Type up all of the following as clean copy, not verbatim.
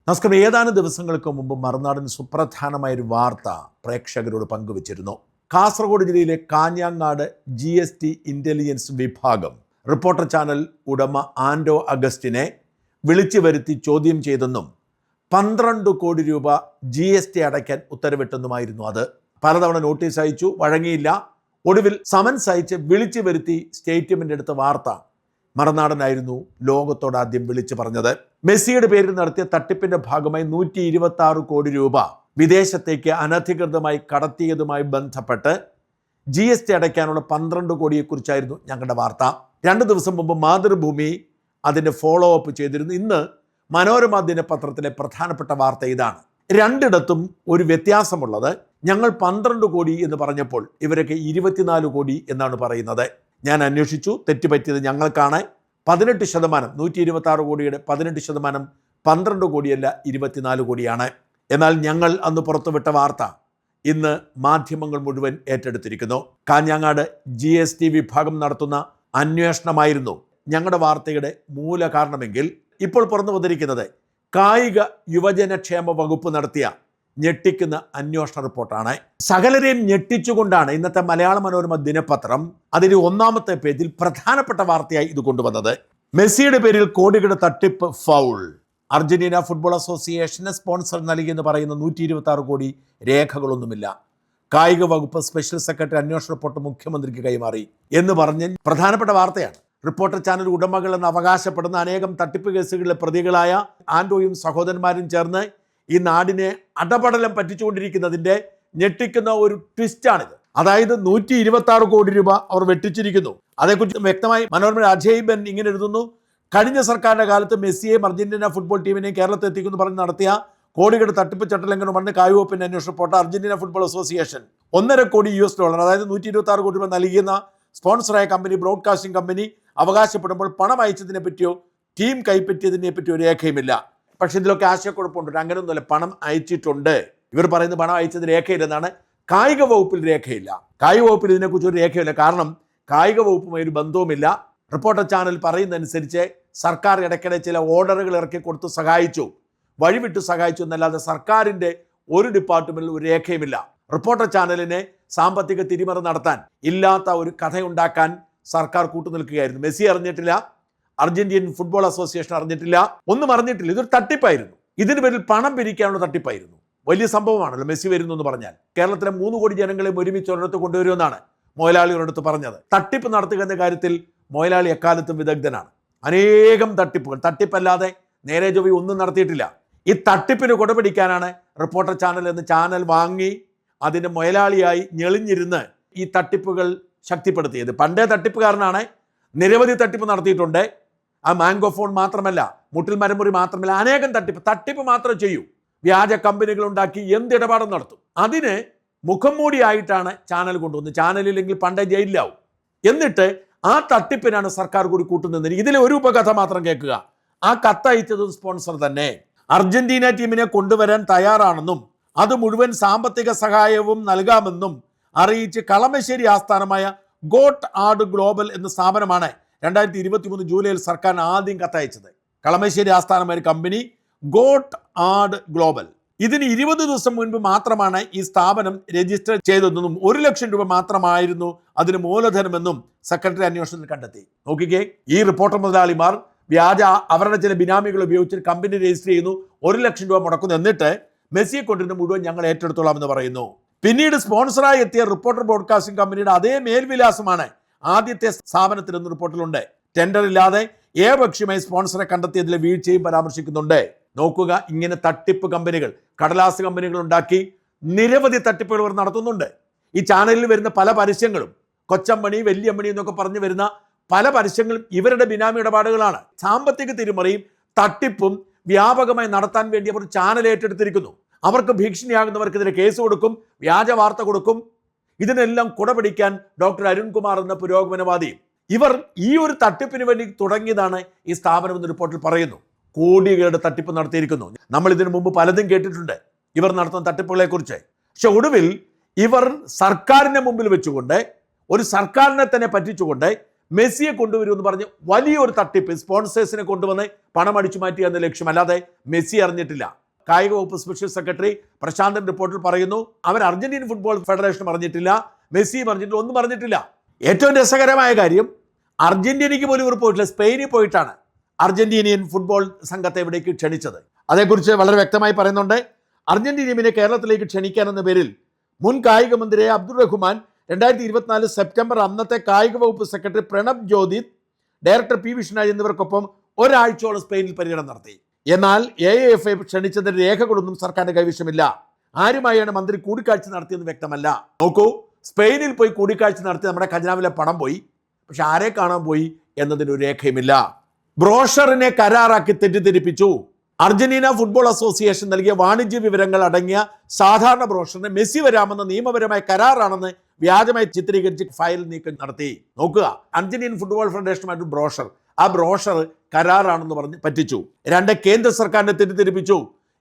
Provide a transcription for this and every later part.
നമസ്കാരം. ഏതാനും ദിവസങ്ങൾക്ക് മുമ്പ് മറുനാടൻ സുപ്രധാനമായൊരു വാർത്ത പ്രേക്ഷകരോട് പങ്കുവച്ചിരുന്നു. കാസർഗോഡ് ജില്ലയിലെ കാഞ്ഞങ്ങാട് GST ഇന്റലിജൻസ് വിഭാഗം റിപ്പോർട്ടർ ചാനൽ ഉടമ ആൻഡോ അഗസ്റ്റിനെ വിളിച്ചു വരുത്തി ചോദ്യം ചെയ്തെന്നും 12 കോടി രൂപ GST അടയ്ക്കാൻ ഉത്തരവിട്ടെന്നുമായിരുന്നു. അത് പലതവണ നോട്ടീസ് അയച്ചു, വഴങ്ങിയില്ല. ഒടുവിൽ സമൻസ് അയച്ച് വിളിച്ചു വരുത്തി സ്റ്റേറ്റ്മെന്റ് എടുത്ത വാർത്ത മറുനാടനായിരുന്നു ലോകത്തോട് ആദ്യം വിളിച്ചു പറഞ്ഞത്. മെസ്സിയുടെ പേരിൽ നടത്തിയ തട്ടിപ്പിന്റെ ഭാഗമായി 126 കോടി രൂപ വിദേശത്തേക്ക് അനധികൃതമായി കടത്തിയതുമായി ബന്ധപ്പെട്ട് GST അടയ്ക്കാനുള്ള 12 കോടിയെക്കുറിച്ചായിരുന്നു ഞങ്ങളുടെ വാർത്ത. 2 ദിവസം മുമ്പ് മാതൃഭൂമി അതിൻ്റെ ഫോളോ അപ്പ് ചെയ്തിരുന്നു. ഇന്ന് മനോരമ ദിനപത്രത്തിലെ പ്രധാനപ്പെട്ട വാർത്ത ഇതാണ്. രണ്ടിടത്തും ഒരു വ്യത്യാസമുള്ളത്, ഞങ്ങൾ 12 കോടി എന്ന് പറഞ്ഞപ്പോൾ ഇവരൊക്കെ 24 കോടി എന്നാണ് പറയുന്നത്. ഞാൻ അന്വേഷിച്ചു, തെറ്റുപറ്റിയത് ഞങ്ങൾക്കാണ്. 18%, 126 കോടിയുടെ 18% 12 കോടിയല്ല, 24 കോടിയാണ്. എന്നാൽ ഞങ്ങൾ അന്ന് പുറത്തുവിട്ട വാർത്ത ഇന്ന് മാധ്യമങ്ങൾ മുഴുവൻ ഏറ്റെടുത്തിരിക്കുന്നു. കാഞ്ഞങ്ങാട് GST വിഭാഗം നടത്തുന്ന അന്വേഷണമായിരുന്നു ഞങ്ങളുടെ വാർത്തയുടെ മൂല കാരണമെങ്കിൽ ഇപ്പോൾ പുറത്തു വന്നിരിക്കുന്നത് കായിക യുവജനക്ഷേമ വകുപ്പ് നടത്തിയ ഞെട്ടിക്കുന്ന അന്വേഷണ റിപ്പോർട്ടാണ്. സകലരെയും ഞെട്ടിച്ചുകൊണ്ടാണ് ഇന്നത്തെ മലയാള മനോരമ ദിനപത്രം അതിന്റെ 1-ാമത്തെ പേജിൽ പ്രധാനപ്പെട്ട വാർത്തയായി ഇത് കൊണ്ടുവന്നത്. മെസ്സിയുടെ പേരിൽ കോടികളുടെ തട്ടിപ്പ് ഫൗൾ. അർജന്റീന ഫുട്ബോൾ അസോസിയേഷന് സ്പോൺസർ നൽകിയെന്ന് പറയുന്ന 126 കോടി രേഖകളൊന്നുമില്ല. കായിക വകുപ്പ് സ്പെഷ്യൽ സെക്രട്ടറി അന്വേഷണ റിപ്പോർട്ട് മുഖ്യമന്ത്രിക്ക് കൈമാറി എന്ന് പറഞ്ഞ് പ്രധാനപ്പെട്ട വാർത്തയാണ്. റിപ്പോർട്ടർ ചാനൽ ഉടമകൾ എന്ന് അവകാശപ്പെടുന്ന അനേകം തട്ടിപ്പ് കേസുകളിലെ പ്രതികളായ ആൻഡോയും സഹോദരന്മാരും ചേർന്ന് ഈ നാടിനെ അടപടലം പറ്റിച്ചുകൊണ്ടിരിക്കുന്നതിൻ്റെ ഞെട്ടിക്കുന്ന ഒരു ട്വിസ്റ്റാണിത്. അതായത് 126 കോടി രൂപ അവർ വെട്ടിച്ചിരിക്കുന്നു. അതേക്കുറിച്ച് വ്യക്തമായി മനോരമ അജയ് ബെൻ ഇങ്ങനെ എഴുതുന്നു. കഴിഞ്ഞ സർക്കാരിൻ്റെ കാലത്ത് മെസ്സിയെയും അർജന്റീന ഫുട്ബോൾ ടീമിനെയും കേരളത്തിൽ എത്തിക്കുമെന്ന് പറഞ്ഞ് നടത്തിയ കോടികളുടെ തട്ടിപ്പ് ചട്ടലംഘനം പറഞ്ഞ് കായിക വകുപ്പിന്റെ അന്വേഷണ റിപ്പോർട്ട് അർജന്റീന ഫുട്ബോൾ അസോസിയേഷൻ $1.5 കോടി അതായത് 126 കോടി രൂപ നൽകിയെന്ന സ്പോൺസറായ കമ്പനി ബ്രോഡ്കാസ്റ്റിംഗ് കമ്പനി അവകാശപ്പെടുമ്പോൾ പണം അയച്ചതിനെ പറ്റിയോ ടീം കൈപ്പറ്റിയതിനെ പറ്റിയോ രേഖയുമില്ല. പക്ഷെ ഇതിലൊക്കെ ആശയക്കുഴപ്പമുണ്ട്. അങ്ങനെയൊന്നുമല്ല, പണം അയച്ചിട്ടുണ്ട്. ഇവർ പറയുന്നത് പണം അയച്ചത് രേഖയില്ലെന്നാണ്. കായിക വകുപ്പിൽ രേഖയില്ല. കായിക വകുപ്പിൽ ഇതിനെക്കുറിച്ച് ഒരു രേഖയില്ല. കാരണം കായിക വകുപ്പുമായി ഒരു ബന്ധവുമില്ല. റിപ്പോർട്ടർ ചാനൽ പറയുന്നതനുസരിച്ച് സർക്കാർ ഇടയ്ക്കിടെ ചില ഓർഡറുകൾ ഇറക്കി കൊടുത്ത് സഹായിച്ചു, വഴിവിട്ട് സഹായിച്ചു എന്നല്ലാതെ സർക്കാരിൻ്റെ ഒരു ഡിപ്പാർട്ട്മെന്റിൽ ഒരു രേഖയുമില്ല. റിപ്പോർട്ടർ ചാനലിനെ സാമ്പത്തിക തിരിമറി നടത്താൻ ഇല്ലാത്ത ഒരു കഥയുണ്ടാക്കാൻ സർക്കാർ കൂട്ടുനിൽക്കുകയായിരുന്നു. മെസ്സി അറിഞ്ഞിട്ടില്ല, അർജന്റീൻ ഫുട്ബോൾ അസോസിയേഷൻ അറിഞ്ഞിട്ടില്ല, ഒന്നും അറിഞ്ഞിട്ടില്ല. ഇതൊരു തട്ടിപ്പായിരുന്നു. ഇതിന് പേരിൽ പണം പിരിക്കാനുള്ള തട്ടിപ്പായിരുന്നു. വലിയ സംഭവമാണല്ലോ മെസ്സി വരുന്നു എന്ന് പറഞ്ഞാൽ. കേരളത്തിലെ 3 കോടി ജനങ്ങളെ ഒരുമിച്ച് ഒരിടത്ത് കൊണ്ടുവരുമെന്നാണ് മുതലാളികളോടത്ത് പറഞ്ഞത്. തട്ടിപ്പ് നടത്തുക എന്ന കാര്യത്തിൽ മുതലാളി എക്കാലത്തും വിദഗ്ധനാണ്. അനേകം തട്ടിപ്പുകൾ, തട്ടിപ്പല്ലാതെ നേരെ ചൊവ്വ ഒന്നും നടത്തിയിട്ടില്ല. ഈ തട്ടിപ്പിന് കുടപിടിക്കാനാണ് റിപ്പോർട്ടർ ചാനൽ എന്ന് ചാനൽ വാങ്ങി അതിൻ്റെ മുതലാളിയായി ഞെളിഞ്ഞിരുന്ന് ഈ തട്ടിപ്പുകൾ ശക്തിപ്പെടുത്തിയത്. പണ്ടേ തട്ടിപ്പുകാരനാണ്, നിരവധി തട്ടിപ്പ് നടത്തിയിട്ടുണ്ട്. ആ മാംഗോ ഫോൺ മാത്രമല്ല, മുട്ടിൽ മരമുറി മാത്രമല്ല, അനേകം തട്ടിപ്പ് മാത്രം ചെയ്യൂ. വ്യാജ കമ്പനികൾ ഉണ്ടാക്കി എന്തിടപാടും നടത്തും. അതിന് മുഖം മൂടിയായിട്ടാണ് ചാനൽ കൊണ്ടുവന്നത്. ചാനലില്ലെങ്കിൽ പണ്ടേ ജയിലിലാവും. എന്നിട്ട് ആ തട്ടിപ്പിനാണ് സർക്കാർ കൂടി കൂട്ടുനിന്നത്. ഇതിലെ ഒരു ഉപകഥ മാത്രം കേൾക്കുക. ആ കത്തയച്ചതും സ്പോൺസർ തന്നെ. അർജന്റീന ടീമിനെ കൊണ്ടുവരാൻ തയ്യാറാണെന്നും അത് മുഴുവൻ സാമ്പത്തിക സഹായവും നൽകാമെന്നും അറിയിച്ച് കളമശ്ശേരി ആസ്ഥാനമായ ഗോട്ട് ആർഡ് ഗ്ലോബൽ എന്ന സ്ഥാപനമാണ് 2023 ജൂലൈയിൽ സർക്കാരിന് ആദ്യം കത്തയച്ചത്. കളമശ്ശേരി ആസ്ഥാനമായ കമ്പനി ഗോട്ട് ആർഡ് ഗ്ലോബൽ. ഇതിന് 20 ദിവസം മുൻപ് മാത്രമാണ് ഈ സ്ഥാപനം രജിസ്റ്റർ ചെയ്തതെന്നും 1 ലക്ഷം രൂപ മാത്രമായിരുന്നു അതിന് മൂലധനമെന്നും സെക്രട്ടറി അന്വേഷണത്തിൽ കണ്ടെത്തി. നോക്കിക്കേ, ഈ റിപ്പോർട്ടർ മുതലാളിമാർ വ്യാജ അവരുടെ ചില ബിനാമികൾ ഉപയോഗിച്ച് കമ്പനി രജിസ്റ്റർ ചെയ്യുന്നു, 1 ലക്ഷം രൂപ മുടക്കുന്നു. എന്നിട്ട് മെസ്സിയെ കൊണ്ടിരുന്ന മുഴുവൻ ഞങ്ങൾ ഏറ്റെടുത്തോളാം എന്ന് പറയുന്നു. പിന്നീട് സ്പോൺസറായി എത്തിയ റിപ്പോർട്ടർ ബ്രോഡ്കാസ്റ്റിംഗ് കമ്പനിയുടെ അതേ മേൽവിലാസമാണ് ആദ്യത്തെ സ്ഥാപനത്തിലെന്ന് റിപ്പോർട്ടിലുണ്ട്. ടെൻഡർ ഇല്ലാതെ ഏകപക്ഷീയമായി സ്പോൺസറെ കണ്ടെത്തിയതിലെ വീഴ്ചയും പരാമർശിക്കുന്നുണ്ട്. നോക്കുക, ഇങ്ങനെ തട്ടിപ്പ് കമ്പനികൾ, കടലാസ് കമ്പനികൾ ഉണ്ടാക്കി നിരവധി തട്ടിപ്പുകൾ ഇവർ നടത്തുന്നുണ്ട്. ഈ ചാനലിൽ വരുന്ന പല പരസ്യങ്ങളും കൊച്ചമ്മണി, വല്യമ്മണി എന്നൊക്കെ പറഞ്ഞു വരുന്ന പല പരസ്യങ്ങളും ഇവരുടെ ബിനാമി ഇടപാടുകളാണ്. സാമ്പത്തിക തിരിമറിയും തട്ടിപ്പും വ്യാപകമായി നടത്താൻ വേണ്ടി അവർ ചാനൽ ഏറ്റെടുത്തിരിക്കുന്നു. അവർക്ക് ഭീഷണിയാകുന്നവർക്കെതിരെ കേസ് കൊടുക്കും, വ്യാജ വാർത്ത കൊടുക്കും. ഇതിനെല്ലാം കുടപിടിക്കാൻ ഡോക്ടർ അരുൺകുമാർ എന്ന പുരോഗമനവാദി, ഇവർ ഈ ഒരു തട്ടിപ്പിന് വേണ്ടി തുടങ്ങിയതാണ് ഈ സ്ഥാപനം എന്ന് റിപ്പോർട്ടിൽ പറയുന്നു. കോടികളുടെ തട്ടിപ്പ് നടത്തിയിരിക്കുന്നു. നമ്മൾ ഇതിനു മുമ്പ് പലതും കേട്ടിട്ടുണ്ട് ഇവർ നടത്തുന്ന തട്ടിപ്പുകളെ കുറിച്ച്. പക്ഷെ ഒടുവിൽ ഇവർ സർക്കാരിന്റെ മുമ്പിൽ വെച്ചുകൊണ്ട്, ഒരു സർക്കാരിനെ തന്നെ പറ്റിച്ചുകൊണ്ട് മെസ്സിയെ കൊണ്ടുവരുമെന്ന് പറഞ്ഞ് വലിയൊരു തട്ടിപ്പ് സ്പോൺസേഴ്സിനെ കൊണ്ടുവന്ന് പണം അടിച്ചു മാറ്റുക എന്ന ലക്ഷ്യമല്ലാതെ മെസ്സി അറിഞ്ഞിട്ടില്ല. കായിക വകുപ്പ് സ്പെഷ്യൽ സെക്രട്ടറി പ്രശാന്തൻ റിപ്പോർട്ടിൽ പറയുന്നു, അവൻ അർജന്റീൻ ഫുട്ബോൾ ഫെഡറേഷൻ പറഞ്ഞിട്ടില്ല, മെസ്സി പറഞ്ഞിട്ടില്ല, ഒന്നും പറഞ്ഞിട്ടില്ല. ഏറ്റവും രസകരമായ കാര്യം, അർജന്റീനയ്ക്ക് പോലും ഇവർ പോയിട്ടില്ല, സ്പെയിനിൽ പോയിട്ടാണ് അർജന്റീനിയൻ ഫുട്ബോൾ സംഘത്തെ ഇവിടേക്ക് ക്ഷണിച്ചത്. അതേക്കുറിച്ച് വളരെ വ്യക്തമായി പറയുന്നുണ്ട്. അർജന്റീന ടീമിനെ കേരളത്തിലേക്ക് ക്ഷണിക്കാൻ എന്ന പേരിൽ മുൻ കായിക മന്ത്രി അബ്ദുൾ റഹ്മാൻ 2024 സെപ്റ്റംബർ അന്നത്തെ കായിക വകുപ്പ് secretary Pranab Jyoti, director P Vishnu എന്നിവർക്കൊപ്പം ഒരാഴ്ചയോളം സ്പെയിനിൽ പര്യടനം നടത്തി. എന്നാൽ AIFA ക്ഷണിച്ചതിന്റെ രേഖകളൊന്നും സർക്കാരിന്റെ കൈവശമില്ല. ആരുമായാണ് മന്ത്രി കൂടിക്കാഴ്ച നടത്തിയെന്ന് വ്യക്തമല്ല. നോക്കൂ, സ്പെയിനിൽ പോയി കൂടിക്കാഴ്ച നടത്തി നമ്മുടെ ഖജനാവിലെ പണം പോയി, പക്ഷെ ആരെ കാണാൻ പോയി എന്നതിനൊരു രേഖയുമില്ല. ബ്രോഷറിനെ കരാറാക്കി തെറ്റിദ്ധരിപ്പിച്ചു. അർജന്റീന ഫുട്ബോൾ അസോസിയേഷൻ നൽകിയ വാണിജ്യ വിവരങ്ങൾ അടങ്ങിയ സാധാരണ ബ്രോഷറിന് മെസ്സി വരാമെന്ന നിയമപരമായ കരാറാണെന്ന് വ്യാജമായി ചിത്രീകരിച്ച് ഫയൽ നീക്കം നടത്തി. നോക്കുക, അർജന്റീൻ ഫുട്ബോൾ ഫെഡറേഷനുമായിട്ട് ബ്രോഷർ, ആ ബ്രോഷർ കരാറാണെന്ന് പറഞ്ഞ് പറ്റിച്ചു. 2 കേന്ദ്ര സർക്കാരിനെ തെറ്റിദ്ധരിപ്പിച്ചു.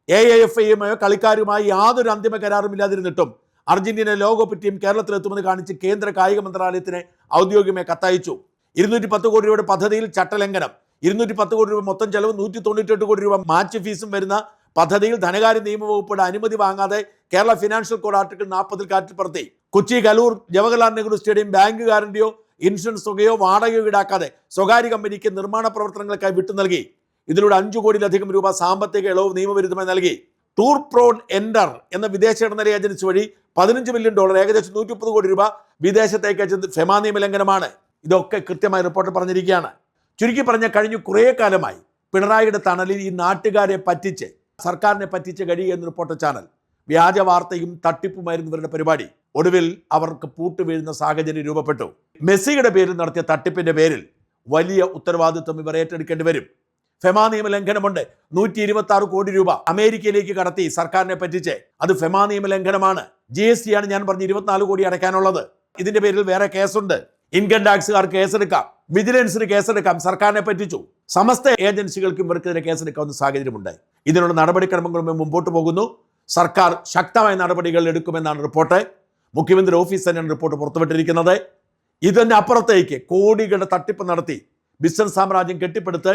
AIFAയുമായോ കളിക്കാരുമായി യാതൊരു അന്തിമ കരാറും ഇല്ലാതിരുന്നിട്ടും അർജന്റീന ലോകകപ്പ് ടീം കേരളത്തിലെത്തുമെന്ന് കാണിച്ച് കേന്ദ്ര കായിക മന്ത്രാലയത്തിന് ഔദ്യോഗികമായി കത്തയച്ചു. 210 കോടി രൂപയുടെ പദ്ധതിയിൽ ചട്ടലംഘനം, 210 കോടി രൂപ മൊത്തം ചെലവ്, 198 കോടി രൂപ മാച്ച് ഫീസും വരുന്ന പദ്ധതിയിൽ ധനകാര്യ നിയമവകുപ്പുടെ അനുമതി വാങ്ങാതെ കേരള ഫിനാൻഷ്യൽ കോഡ് ആർട്ടിക്കിൾ 40 കാറ്റിൽ പറത്തി. കൊച്ചി, കലൂർ, ജവഹർലാൽ നെഹ്റു സ്റ്റേഡിയം ബാങ്ക് ഗ്യാരണ്ടിയോ ഇൻഷുറൻസ് തുകയോ വാടകയോ ഈടാക്കാതെ സ്വകാര്യ കമ്പനിക്ക് നിർമ്മാണ പ്രവർത്തനങ്ങൾക്കായി വിട്ടു നൽകി. ഇതിലൂടെ 5 കോടിയിലധികം രൂപ സാമ്പത്തിക ഇളവ് നിയമവിരുദ്ധമായി നൽകി. ടൂർ പ്രോഡ് എൻഡർ എന്ന വിദേശ ഇടനില ഏജൻസി വഴി $15 മില്യൺ, ഏകദേശം 130 കോടി രൂപ വിദേശത്തേക്ക് അയച്ചത് ഫെമ നിയമലംഘനമാണ്. ഇതൊക്കെ കൃത്യമായി റിപ്പോർട്ടിൽ പറഞ്ഞിരിക്കുകയാണ്. ചുരുക്കി പറഞ്ഞ, കഴിഞ്ഞ കുറേ കാലമായി പിണറായിയുടെ തണലിൽ ഈ നാട്ടുകാരെ പറ്റിച്ച് സർക്കാരിനെ പറ്റിച്ച് കഴിയുന്ന റിപ്പോർട്ടർ ചാനൽ വ്യാജ വാർത്തയും തട്ടിപ്പുമായിരുന്നു ഇവരുടെ പരിപാടി. ഒടുവിൽ അവർക്ക് പൂട്ട് വീഴുന്ന സാഹചര്യം രൂപപ്പെട്ടു. മെസ്സിയുടെ പേരിൽ നടത്തിയ തട്ടിപ്പിന്റെ പേരിൽ വലിയ ഉത്തരവാദിത്വം ഇവർ ഏറ്റെടുക്കേണ്ടി വരും. ഫെമ നിയമലംഘനമുണ്ട്. 126 കോടി രൂപ അമേരിക്കയിലേക്ക് കടത്തി സർക്കാരിനെ പറ്റിച്ച്. അത് ഫെമ നിയമലംഘനമാണ്. GST ആണ് ഞാൻ പറഞ്ഞ 24 കോടി അടയ്ക്കാനുള്ളത്. ഇതിന്റെ പേരിൽ വേറെ കേസുണ്ട്. ഇൻകം ടാക്സുകാർ കേസെടുക്കാം, വിജിലൻസിന് കേസെടുക്കാം. സർക്കാരിനെ പറ്റിച്ചു. സമസ്ത ഏജൻസികൾക്കും ഇവർക്കെതിരെ കേസെടുക്കാവുന്ന സാഹചര്യമുണ്ട്. ഇതിനുള്ള നടപടിക്രമങ്ങളുമായി മുമ്പോട്ട് പോകുന്നു. സർക്കാർ ശക്തമായ നടപടികൾ എടുക്കുമെന്നാണ് റിപ്പോർട്ട്. മുഖ്യമന്ത്രി ഓഫീസ് തന്നെയാണ് റിപ്പോർട്ട് പുറത്തുവിട്ടിരിക്കുന്നത്. ഇതിന് അപ്പുറത്തേക്ക് കോടികളുടെ തട്ടിപ്പ് നടത്തി ബിസിനസ് സാമ്രാജ്യം കെട്ടിപ്പടുത്ത്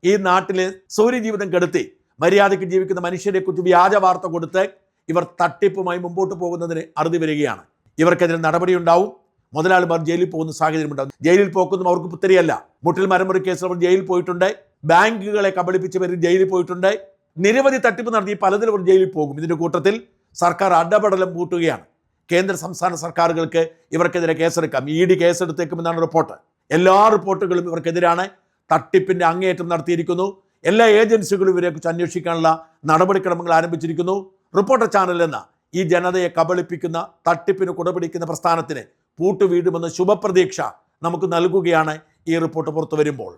ഈ നാട്ടിലെ സൗര്യജീവിതം കെടുത്തി മര്യാദയ്ക്ക് ജീവിക്കുന്ന മനുഷ്യരെ കുറിച്ച് വ്യാജ വാർത്ത കൊടുത്ത് ഇവർ തട്ടിപ്പുമായി മുമ്പോട്ട് പോകുന്നതിന് അറുതി വരികയാണ്. ഇവർക്കെതിരെ നടപടിയുണ്ടാവും. മുതലാളിമാർ ജയിലിൽ പോകുന്ന സാഹചര്യമുണ്ടാകും. ജയിലിൽ പോക്കുന്നതും അവർക്ക് പുത്തരിയല്ല. മുട്ടിൽ മരമുറി കേസിൽ അവർ ജയിലിൽ പോയിട്ടുണ്ട്. ബാങ്കുകളെ കബളിപ്പിച്ച പേരിൽ ജയിലിൽ പോയിട്ടുണ്ട്. നിരവധി തട്ടിപ്പ് നടത്തി പലതിലും അവർ ജയിലിൽ പോകും. ഇതിന്റെ കൂട്ടത്തിൽ സർക്കാർ അടപടലം പൂട്ടുകയാണ്. കേന്ദ്ര സംസ്ഥാന സർക്കാരുകൾക്ക് ഇവർക്കെതിരെ കേസെടുക്കാം. ED കേസെടുത്തേക്കുമെന്നാണ് report. എല്ലാ റിപ്പോർട്ടുകളും ഇവർക്കെതിരാണ്. തട്ടിപ്പിന്റെ അങ്ങേയറ്റം നടത്തിയിരിക്കുന്നു. എല്ലാ ഏജൻസികളും ഇവരെക്കുറിച്ച് അന്വേഷിക്കാനുള്ള നടപടിക്രമങ്ങൾ ആരംഭിച്ചിരിക്കുന്നു. റിപ്പോർട്ടർ ചാനൽ എന്ന ഈ ജനതയെ കബളിപ്പിക്കുന്ന തട്ടിപ്പിന് കുടപിടിക്കുന്ന പ്രസ്ഥാനത്തിന് പൂട്ടുവീഴുമെന്ന ശുഭപ്രതീക്ഷ നമുക്ക് നൽകുകയാണ് ഈ റിപ്പോർട്ട് പുറത്തു വരുമ്പോൾ.